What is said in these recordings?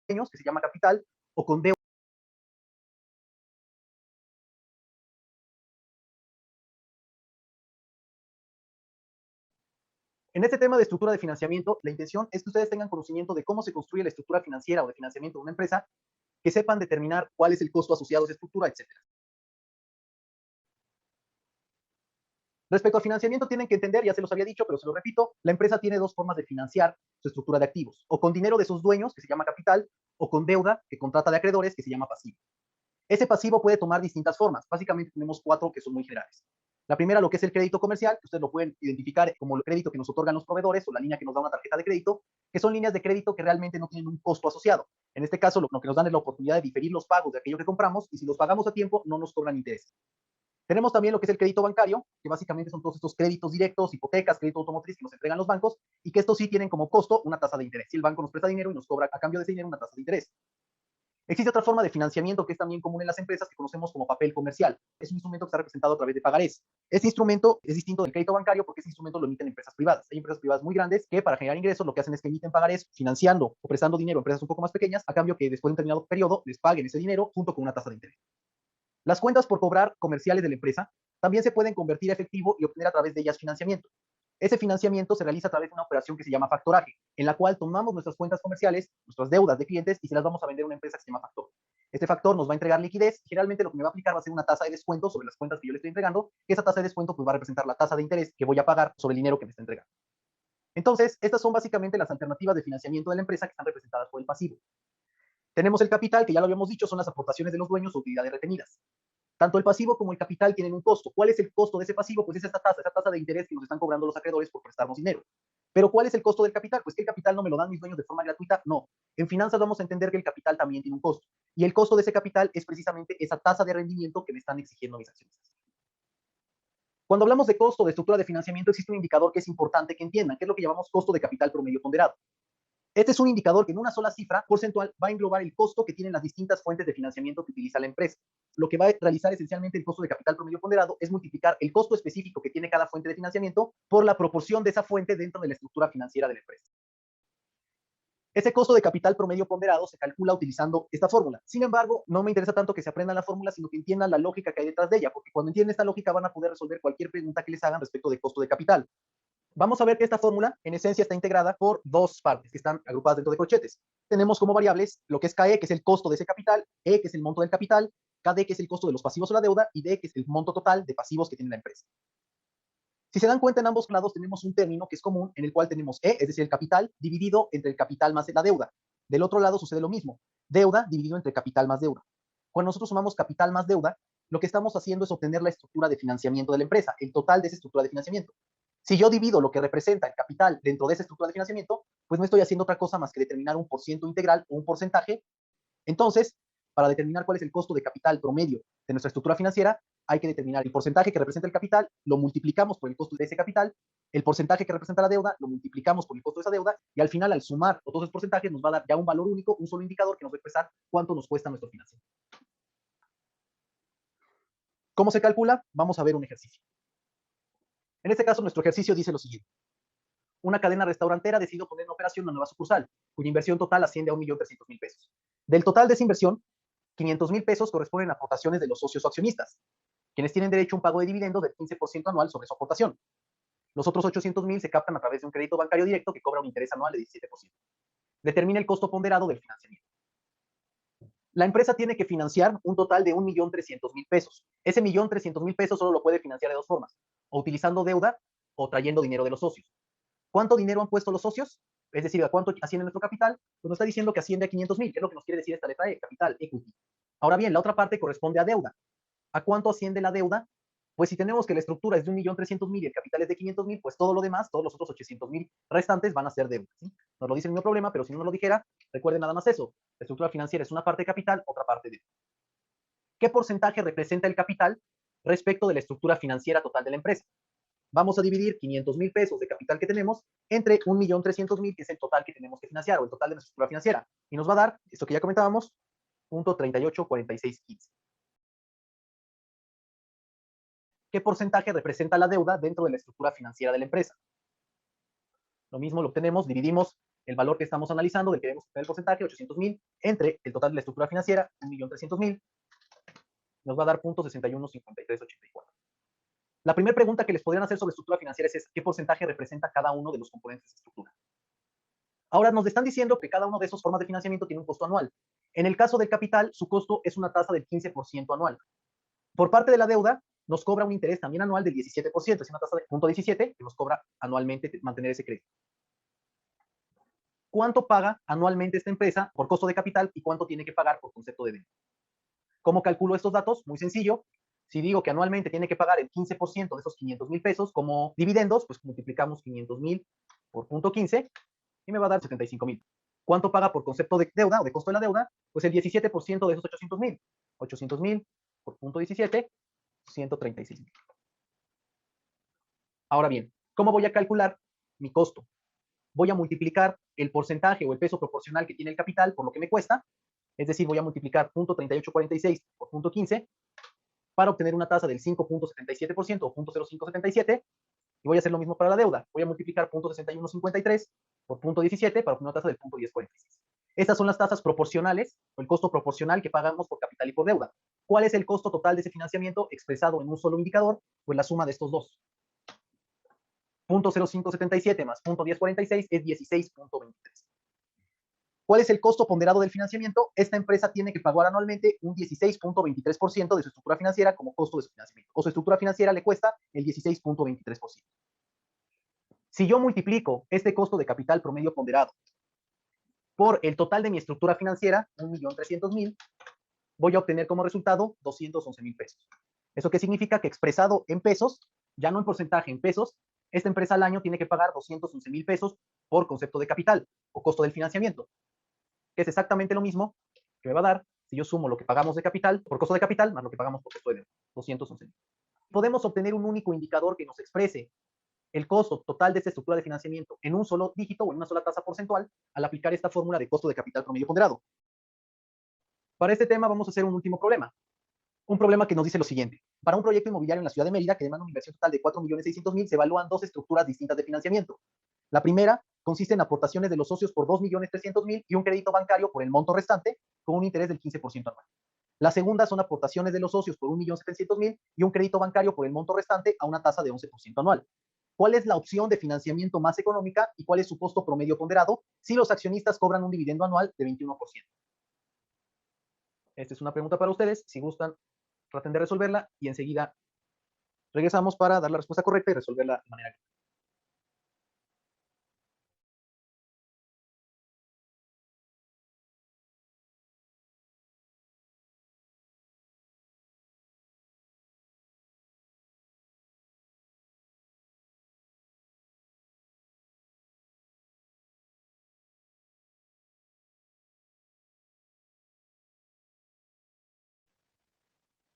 dueños, que se llama capital, o con deuda. En este tema de estructura de financiamiento, la intención es que ustedes tengan conocimiento de cómo se construye la estructura financiera o de financiamiento de una empresa, que sepan determinar cuál es el costo asociado a esa estructura, etcétera. Respecto al financiamiento, tienen que entender, ya se los había dicho, pero se lo repito, la empresa tiene dos formas de financiar su estructura de activos, o con dinero de sus dueños, que se llama capital, o con deuda, que contrata de acreedores, que se llama pasivo. Ese pasivo puede tomar distintas formas. Básicamente tenemos cuatro que son muy generales. La primera, lo que es el crédito comercial, que ustedes lo pueden identificar como el crédito que nos otorgan los proveedores o la línea que nos da una tarjeta de crédito, que son líneas de crédito que realmente no tienen un costo asociado. En este caso, lo que nos dan es la oportunidad de diferir los pagos de aquello que compramos y si los pagamos a tiempo, no nos cobran interés. Tenemos también lo que es el crédito bancario, que básicamente son todos estos créditos directos, hipotecas, crédito automotriz que nos entregan los bancos y que estos sí tienen como costo una tasa de interés. Si el banco nos presta dinero y nos cobra a cambio de ese dinero una tasa de interés. Existe otra forma de financiamiento que es también común en las empresas que conocemos como papel comercial. Es un instrumento que está representado a través de pagarés. Este instrumento es distinto del crédito bancario porque ese instrumento lo emiten empresas privadas. Hay empresas privadas muy grandes que para generar ingresos lo que hacen es que emiten pagarés financiando o prestando dinero a empresas un poco más pequeñas a cambio que después de un determinado periodo les paguen ese dinero junto con una tasa de interés. Las cuentas por cobrar comerciales de la empresa también se pueden convertir a efectivo y obtener a través de ellas financiamiento. Ese financiamiento se realiza a través de una operación que se llama factoraje, en la cual tomamos nuestras cuentas comerciales, nuestras deudas de clientes y se las vamos a vender a una empresa que se llama factor. Este factor nos va a entregar liquidez y generalmente lo que me va a aplicar va a ser una tasa de descuento sobre las cuentas que yo le estoy entregando, que esa tasa de descuento pues va a representar la tasa de interés que voy a pagar sobre el dinero que me está entregando. Entonces, estas son básicamente las alternativas de financiamiento de la empresa que están representadas por el pasivo. Tenemos el capital, que ya lo habíamos dicho, son las aportaciones de los dueños o utilidades retenidas. Tanto el pasivo como el capital tienen un costo. ¿Cuál es el costo de ese pasivo? Pues es esa tasa de interés que nos están cobrando los acreedores por prestarnos dinero. Pero ¿cuál es el costo del capital? Pues que el capital no me lo dan mis dueños de forma gratuita, no. En finanzas vamos a entender que el capital también tiene un costo. Y el costo de ese capital es precisamente esa tasa de rendimiento que me están exigiendo mis accionistas. Cuando hablamos de costo de estructura de financiamiento, existe un indicador que es importante que entiendan, que es lo que llamamos costo de capital promedio ponderado. Este es un indicador que en una sola cifra porcentual va a englobar el costo que tienen las distintas fuentes de financiamiento que utiliza la empresa. Lo que va a realizar esencialmente el costo de capital promedio ponderado es multiplicar el costo específico que tiene cada fuente de financiamiento por la proporción de esa fuente dentro de la estructura financiera de la empresa. Ese costo de capital promedio ponderado se calcula utilizando esta fórmula. Sin embargo, no me interesa tanto que se aprendan la fórmula, sino que entiendan la lógica que hay detrás de ella, porque cuando entienden esta lógica van a poder resolver cualquier pregunta que les hagan respecto de costo de capital. Vamos a ver que esta fórmula en esencia está integrada por dos partes que están agrupadas dentro de corchetes. Tenemos como variables lo que es KE, que es el costo de ese capital, E, que es el monto del capital, KD, que es el costo de los pasivos o la deuda, y D, que es el monto total de pasivos que tiene la empresa. Si se dan cuenta, en ambos lados tenemos un término que es común, en el cual tenemos E, es decir, el capital, dividido entre el capital más la deuda. Del otro lado sucede lo mismo, deuda dividido entre capital más deuda. Cuando nosotros sumamos capital más deuda, lo que estamos haciendo es obtener la estructura de financiamiento de la empresa, el total de esa estructura de financiamiento. Si yo divido lo que representa el capital dentro de esa estructura de financiamiento, pues no estoy haciendo otra cosa más que determinar un porciento integral o un porcentaje. Entonces, para determinar cuál es el costo de capital promedio de nuestra estructura financiera, hay que determinar el porcentaje que representa el capital, lo multiplicamos por el costo de ese capital, el porcentaje que representa la deuda, lo multiplicamos por el costo de esa deuda, y al final, al sumar todos esos porcentajes, nos va a dar ya un valor único, un solo indicador que nos va a expresar cuánto nos cuesta nuestro financiamiento. ¿Cómo se calcula? Vamos a ver un ejercicio. En este caso, nuestro ejercicio dice lo siguiente. Una cadena restaurantera decidió poner en operación una nueva sucursal, cuya inversión total asciende a 1.300.000 pesos. Del total de esa inversión, 500.000 pesos corresponden a aportaciones de los socios o accionistas, quienes tienen derecho a un pago de dividendos del 15% anual sobre su aportación. Los otros 800.000 se captan a través de un crédito bancario directo que cobra un interés anual de 17%. Determina el costo ponderado del financiamiento. La empresa tiene que financiar un total de 1.300.000 pesos. Ese 1.300.000 pesos solo lo puede financiar de dos formas, o utilizando deuda o trayendo dinero de los socios. ¿Cuánto dinero han puesto los socios? Es decir, ¿a cuánto asciende nuestro capital? Pues nos está diciendo que asciende a 500.000, que es lo que nos quiere decir esta letra E, capital, equity. Ahora bien, la otra parte corresponde a deuda. ¿A cuánto asciende la deuda? Pues si tenemos que la estructura es de 1.300.000 y el capital es de 500.000, pues todo lo demás, todos los otros 800.000 restantes van a ser deuda. ¿Sí? Nos lo dice el mismo problema, pero si no nos lo dijera, recuerden nada más eso. La estructura financiera es una parte de capital, otra parte de deuda. ¿Qué porcentaje representa el capital respecto de la estructura financiera total de la empresa? Vamos a dividir 500.000 pesos de capital que tenemos entre 1.300.000, que es el total que tenemos que financiar, o el total de nuestra estructura financiera. Y nos va a dar, esto que ya comentábamos, .384615. ¿Qué porcentaje representa la deuda dentro de la estructura financiera de la empresa? Lo mismo lo obtenemos, dividimos el valor que estamos analizando, del que debemos tener el porcentaje, 800,000, entre el total de la estructura financiera, 1.300.000, nos va a dar 0.615384. La primera pregunta que les podrían hacer sobre estructura financiera es ¿qué porcentaje representa cada uno de los componentes de estructura? Ahora nos están diciendo que cada uno de esos formas de financiamiento tiene un costo anual. En el caso del capital, su costo es una tasa del 15% anual. Por parte de la deuda, nos cobra un interés también anual del 17%, es una tasa de 0.17 que nos cobra anualmente mantener ese crédito. ¿Cuánto paga anualmente esta empresa por costo de capital y cuánto tiene que pagar por concepto de deuda? ¿Cómo calculo estos datos? Muy sencillo. Si digo que anualmente tiene que pagar el 15% de esos 500,000 pesos como dividendos, pues multiplicamos 500,000 por 0.15 y me va a dar 75,000. ¿Cuánto paga por concepto de deuda o de costo de la deuda? Pues el 17% de esos 800,000. 800,000 por 0.17, 136,000. Ahora bien, ¿cómo voy a calcular mi costo? Voy a multiplicar el porcentaje o el peso proporcional que tiene el capital por lo que me cuesta, es decir, voy a multiplicar 0.3846 por 0.15 para obtener una tasa del 5.77% o 0.0577, y voy a hacer lo mismo para la deuda. Voy a multiplicar 0.6153 por 0.17 para obtener una tasa del 0.1046. Estas son las tasas proporcionales o el costo proporcional que pagamos por capital y por deuda. ¿Cuál es el costo total de ese financiamiento expresado en un solo indicador? Pues la suma de estos dos. 0.0577 más 0.1046 es 16.23. ¿Cuál es el costo ponderado del financiamiento? Esta empresa tiene que pagar anualmente un 16.23% de su estructura financiera como costo de su financiamiento. O su estructura financiera le cuesta el 16.23%. Si yo multiplico este costo de capital promedio ponderado por el total de mi estructura financiera, 1.300.000, voy a obtener como resultado 211,000 pesos. ¿Eso qué significa? Que expresado en pesos, ya no en porcentaje, en pesos, esta empresa al año tiene que pagar 211,000 pesos por concepto de capital o costo del financiamiento, que es exactamente lo mismo que me va a dar si yo sumo lo que pagamos de capital por costo de capital más lo que pagamos por costo de deuda, 211,000. Podemos obtener un único indicador que nos exprese el costo total de esta estructura de financiamiento en un solo dígito o en una sola tasa porcentual al aplicar esta fórmula de costo de capital promedio ponderado. Para este tema vamos a hacer un último problema. Un problema que nos dice lo siguiente. Para un proyecto inmobiliario en la ciudad de Mérida que demanda una inversión total de 4.600.000, se evalúan dos estructuras distintas de financiamiento. La primera consiste en aportaciones de los socios por 2.300.000 y un crédito bancario por el monto restante con un interés del 15% anual. La segunda son aportaciones de los socios por 1.700.000 y un crédito bancario por el monto restante a una tasa de 11% anual. ¿Cuál es la opción de financiamiento más económica y cuál es su costo promedio ponderado si los accionistas cobran un dividendo anual de 21%? Esta es una pregunta para ustedes. Si gustan, traten de resolverla y enseguida regresamos para dar la respuesta correcta y resolverla de manera.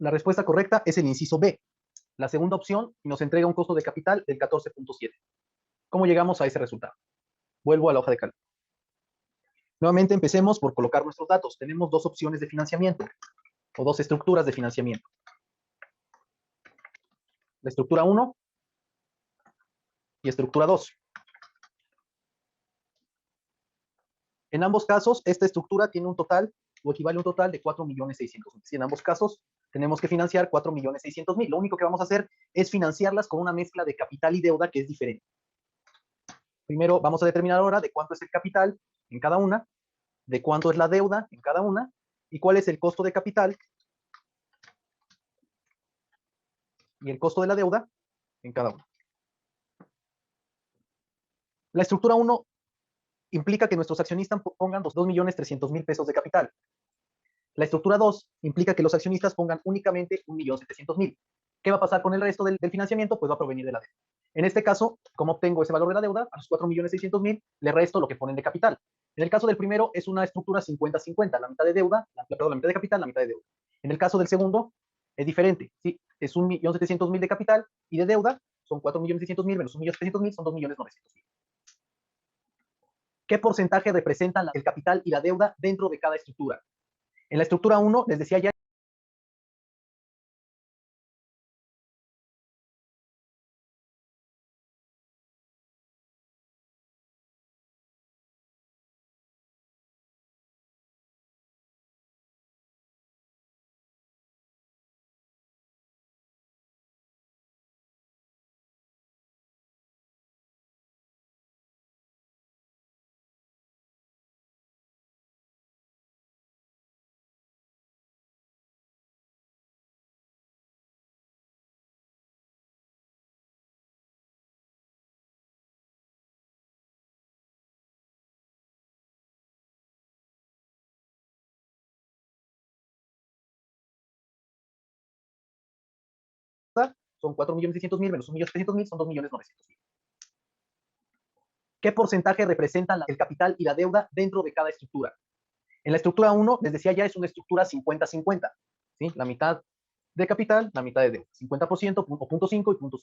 La respuesta correcta es el inciso B. La segunda opción nos entrega un costo de capital del 14.7. ¿Cómo llegamos a ese resultado? Vuelvo a la hoja de cálculo. Nuevamente empecemos por colocar nuestros datos. Tenemos dos opciones de financiamiento o dos estructuras de financiamiento. La estructura 1 y estructura 2. En ambos casos, esta estructura tiene un total o equivale a un total de 4.600.000. Si en ambos casos tenemos que financiar 4.600.000, lo único que vamos a hacer es financiarlas con una mezcla de capital y deuda que es diferente. Primero vamos a determinar ahora de cuánto es el capital en cada una, de cuánto es la deuda en cada una y cuál es el costo de capital y el costo de la deuda en cada una. La estructura 1 implica que nuestros accionistas pongan 2.300.000 pesos de capital. La estructura 2 implica que los accionistas pongan únicamente 1.700.000. ¿Qué va a pasar con el resto del financiamiento? Pues va a provenir de la deuda. En este caso, como obtengo ese valor de la deuda, a los 4.600.000 le resto lo que ponen de capital. En el caso del primero es una estructura 50-50, la mitad de deuda, perdón, la mitad de capital, la mitad de deuda. En el caso del segundo es diferente, ¿sí? Es 1.700.000 de capital y de deuda son 4.600.000 menos 1.700.000 son 2.900.000. ¿Qué porcentaje representan el capital y la deuda dentro de cada estructura? En la estructura 1, les decía ya, son 4.600.000 menos 1.700.000, son 2.900.000. ¿Qué porcentaje representa el capital y la deuda dentro de cada estructura? En la estructura 1, les decía ya, es una estructura 50-50, ¿sí? La mitad de capital, la mitad de deuda, 50% o 0.5 y 0.5.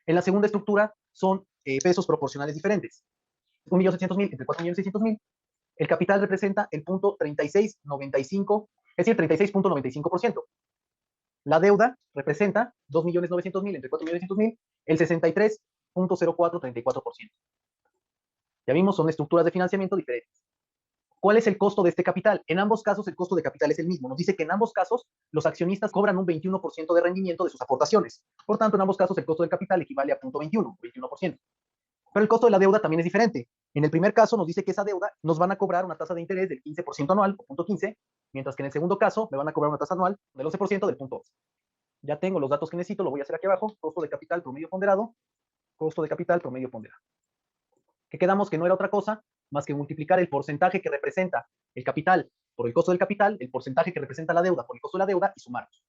En la segunda estructura son pesos proporcionales diferentes. 1.700.000 entre 4.600.000, el capital representa el punto 3695, es decir, 36.95%. La deuda representa 2.900.000 entre 4.900.000, el 63.0434%. Ya vimos, son estructuras de financiamiento diferentes. ¿Cuál es el costo de este capital? En ambos casos el costo de capital es el mismo. Nos dice que en ambos casos los accionistas cobran un 21% de rendimiento de sus aportaciones. Por tanto, en ambos casos el costo del capital equivale a 0.21, 21%. Pero el costo de la deuda también es diferente. En el primer caso nos dice que esa deuda nos van a cobrar una tasa de interés del 15% anual, o 0.15, mientras que en el segundo caso me van a cobrar una tasa anual del 11% del 0.11. Ya tengo los datos que necesito, lo voy a hacer aquí abajo. Costo de capital promedio ponderado, costo de capital promedio ponderado. Que quedamos que no era otra cosa más que multiplicar el porcentaje que representa el capital por el costo del capital, el porcentaje que representa la deuda por el costo de la deuda y sumarlos.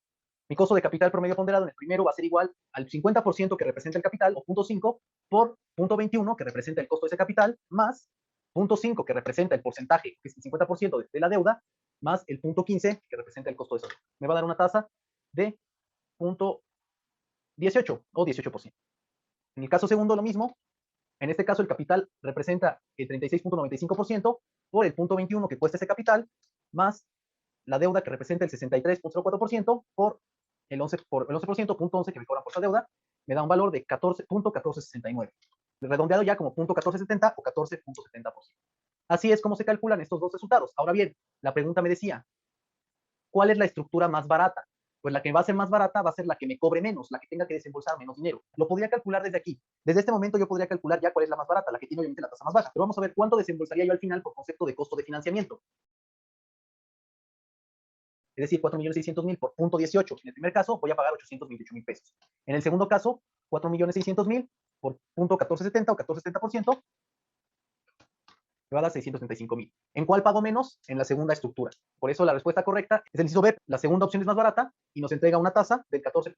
Mi costo de capital promedio ponderado en el primero va a ser igual al 50% que representa el capital, o 0.5, por 0.21 que representa el costo de ese capital, más 0.5 que representa el porcentaje, que es el 50% de la deuda, más el 0.15 que representa el costo de esa deuda. Me va a dar una tasa de 0.18 o 18%. En el caso segundo lo mismo. En este caso el capital representa el 36.95% por el 0.21 que cuesta ese capital, más la deuda que representa el 63.04% por el 11%, 0.11 que me cobran por esa deuda, me da un valor de 14.1469. Redondeado ya como 0.1470 o 14.70%. Así es como se calculan estos dos resultados. Ahora bien, la pregunta me decía, ¿cuál es la estructura más barata? Pues la que va a ser más barata va a ser la que me cobre menos, la que tenga que desembolsar menos dinero. Lo podría calcular desde aquí. Desde este momento yo podría calcular ya cuál es la más barata, la que tiene obviamente la tasa más baja. Pero vamos a ver cuánto desembolsaría yo al final por concepto de costo de financiamiento. Es decir, 4.600.000 por 0.18. En el primer caso voy a pagar 828.000 pesos. En el segundo caso, 4.600.000 por 0.1470 o 1470%, me va a dar 635.000. ¿En cuál pago menos? En la segunda estructura. Por eso la respuesta correcta es el inciso B. La segunda opción es más barata y nos entrega una tasa del 14.7%.